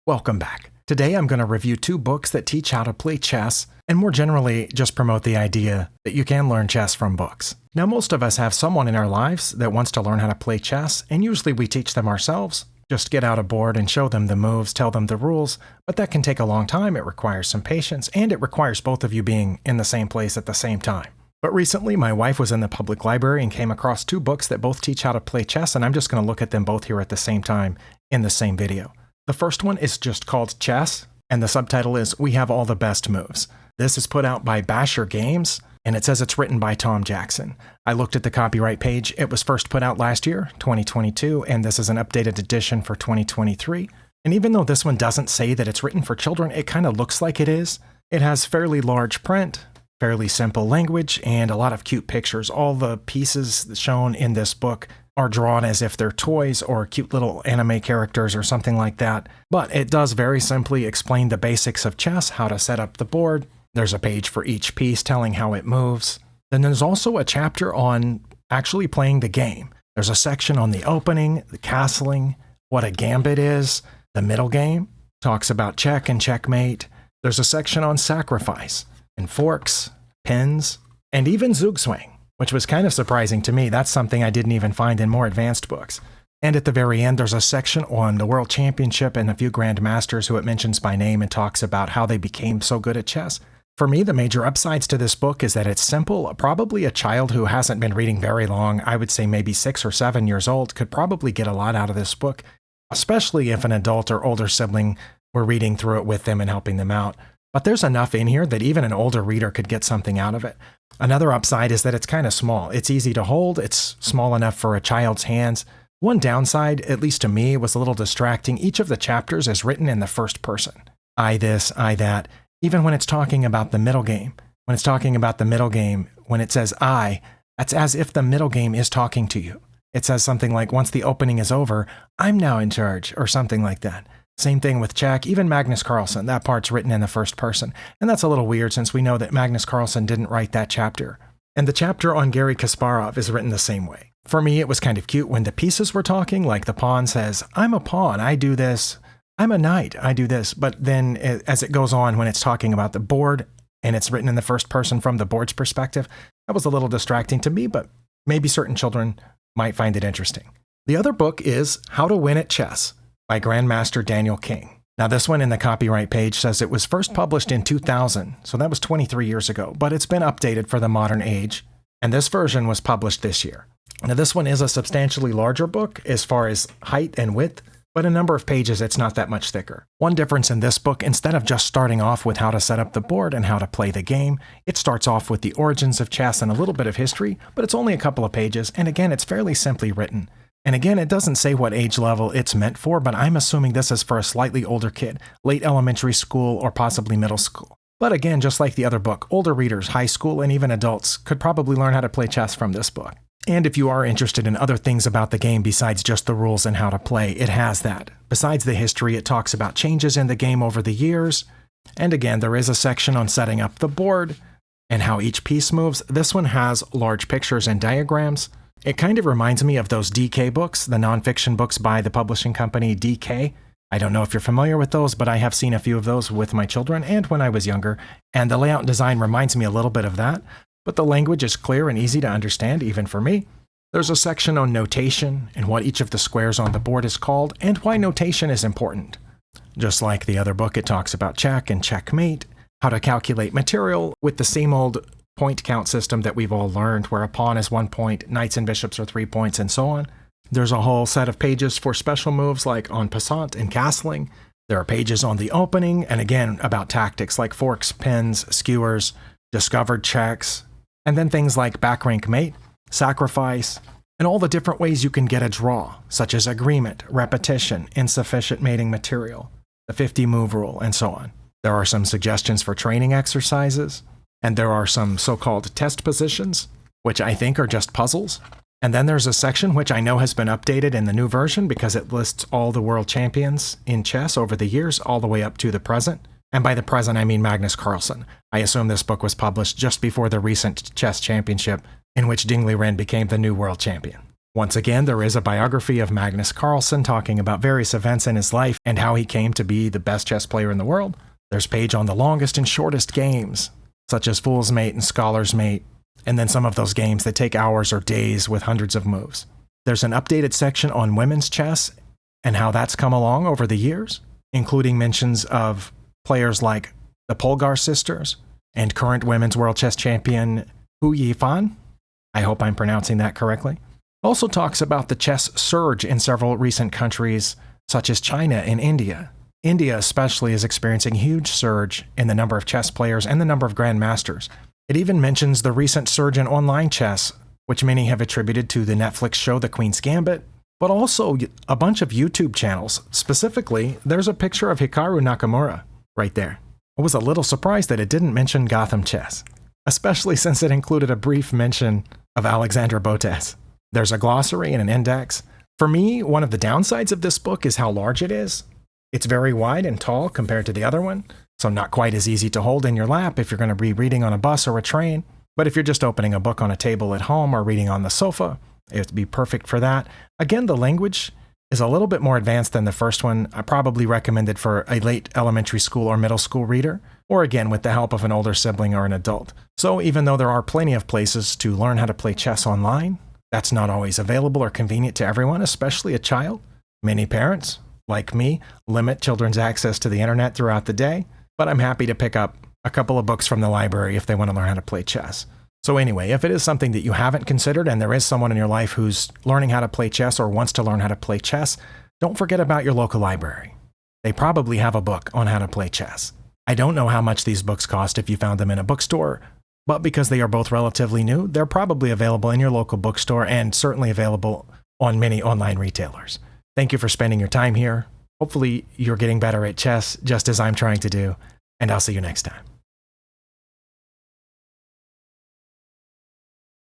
Welcome back. Today I'm going to review two books that teach how to play chess, and more generally, just promote the idea that you can learn chess from books. Now, most of us have someone in our lives that wants to learn how to play chess, and usually we teach them ourselves. Just get out a board and show them the moves, tell them the rules, but that can take a long time, it requires some patience, and it requires both of you being in the same place at the same time. But recently, my wife was in the public library and came across two books that both teach how to play chess, and I'm just going to look at them both here at the same time in the same video. The first one is just called Chess, and the subtitle is We Have All the Best Moves. This is put out by Basher Games, and it says it's written by Tom Jackson. I looked at the copyright page. It was first put out last year, 2022, and this is an updated edition for 2023. And even though this one doesn't say that it's written for children, it kind of looks like it is. It has fairly large print, fairly simple language, and a lot of cute pictures. All the pieces shown in this book are drawn as if they're toys or cute little anime characters or something like that. But it does very simply explain the basics of chess, how to set up the board. There's a page for each piece telling how it moves. Then there's also a chapter on actually playing the game. There's a section on the opening, the castling, what a gambit is, the middle game, talks about check and checkmate. There's a section on sacrifice and forks, pins, and even Zugzwang, which was kind of surprising to me. That's something I didn't even find in more advanced books. And at the very end, there's a section on the World Championship and a few Grandmasters who it mentions by name and talks about how they became so good at chess. For me, the major upsides to this book is that it's simple. Probably a child who hasn't been reading very long, I would say maybe 6 or 7 years old, could probably get a lot out of this book, especially if an adult or older sibling were reading through it with them and helping them out. But there's enough in here that even an older reader could get something out of it. Another upside is that it's kind of small. It's easy to hold. It's small enough for a child's hands. One downside, at least to me, was a little distracting. Each of the chapters is written in the first person. I this, I that. Even when it's talking about the middle game. When it's talking about the middle game, when it says I, that's as if the middle game is talking to you. It says something like, once the opening is over, I'm now in charge, or something like that. Same thing with Czech, even Magnus Carlsen, that part's written in the first person. And that's a little weird since we know that Magnus Carlsen didn't write that chapter. And the chapter on Garry Kasparov is written the same way. For me, it was kind of cute when the pieces were talking, like the pawn says, I'm a pawn, I do this. I'm a knight, I do this. But then as it goes on, when it's talking about the board and it's written in the first person from the board's perspective, that was a little distracting to me, but maybe certain children might find it interesting. The other book is How to Win at Chess by Grandmaster Daniel King. Now this one in the copyright page says it was first published in 2000, so that was 23 years ago, but it's been updated for the modern age, and this version was published this year. Now this one is a substantially larger book as far as height and width, but a number of pages it's not that much thicker. One difference in this book, instead of just starting off with how to set up the board and how to play the game, it starts off with the origins of chess and a little bit of history, but it's only a couple of pages, and again, it's fairly simply written. And again, it doesn't say what age level it's meant for, but I'm assuming this is for a slightly older kid, late elementary school or possibly middle school. But again, just like the other book, older readers, high school, and even adults could probably learn how to play chess from this book. And if you are interested in other things about the game besides just the rules and how to play, it has that. Besides the history, it talks about changes in the game over the years. And again, there is a section on setting up the board and how each piece moves. This one has large pictures and diagrams. It kind of reminds me of those DK books, the nonfiction books by the publishing company DK. I don't know if you're familiar with those, but I have seen a few of those with my children and when I was younger, and the layout and design reminds me a little bit of that, but the language is clear and easy to understand, even for me. There's a section on notation and what each of the squares on the board is called and why notation is important. Just like the other book, it talks about check and checkmate, how to calculate material with the same old point count system that we've all learned, where a pawn is 1 point, knights and bishops are 3 points, and so on. There's a whole set of pages for special moves like en passant and castling. There are pages on the opening, and again about tactics like forks, pins, skewers, discovered checks, and then things like back rank mate, sacrifice, and all the different ways you can get a draw, such as agreement, repetition, insufficient mating material, the 50 move rule, and so on. There are some suggestions for training exercises, and there are some so-called test positions, which I think are just puzzles. And then there's a section which I know has been updated in the new version because it lists all the world champions in chess over the years, all the way up to the present. And by the present, I mean Magnus Carlsen. I assume this book was published just before the recent chess championship in which Dingley Wren became the new world champion. Once again, there is a biography of Magnus Carlsen talking about various events in his life and how he came to be the best chess player in the world. There's a page on the longest and shortest games, such as Fool's Mate and Scholar's Mate, and then some of those games that take hours or days with hundreds of moves. There's an updated section on women's chess and how that's come along over the years, including mentions of players like the Polgar sisters and current women's world chess champion Hu Yifan. I hope I'm pronouncing that correctly. Also talks about the chess surge in several recent countries, such as China and India. India especially is experiencing a huge surge in the number of chess players and the number of grandmasters. It even mentions the recent surge in online chess, which many have attributed to the Netflix show The Queen's Gambit, but also a bunch of YouTube channels. Specifically, there's a picture of Hikaru Nakamura right there. I was a little surprised that it didn't mention Gotham Chess, especially since it included a brief mention of Alexandra Botez. There's a glossary and an index. For me, one of the downsides of this book is how large it is. It's very wide and tall compared to the other one, so not quite as easy to hold in your lap if you're going to be reading on a bus or a train. But if you're just opening a book on a table at home or reading on the sofa, it would be perfect for that. Again, the language is a little bit more advanced than the first one. I probably recommend it for a late elementary school or middle school reader, or again, with the help of an older sibling or an adult. So even though there are plenty of places to learn how to play chess online, that's not always available or convenient to everyone, especially a child. Many parents, like me, limit children's access to the internet throughout the day, but I'm happy to pick up a couple of books from the library if they want to learn how to play chess. So anyway, if it is something that you haven't considered and there is someone in your life who's learning how to play chess or wants to learn how to play chess, don't forget about your local library. They probably have a book on how to play chess. I don't know how much these books cost if you found them in a bookstore, but because they are both relatively new, they're probably available in your local bookstore and certainly available on many online retailers. Thank you for spending your time here. Hopefully you're getting better at chess just as I'm trying to do, and I'll see you next time.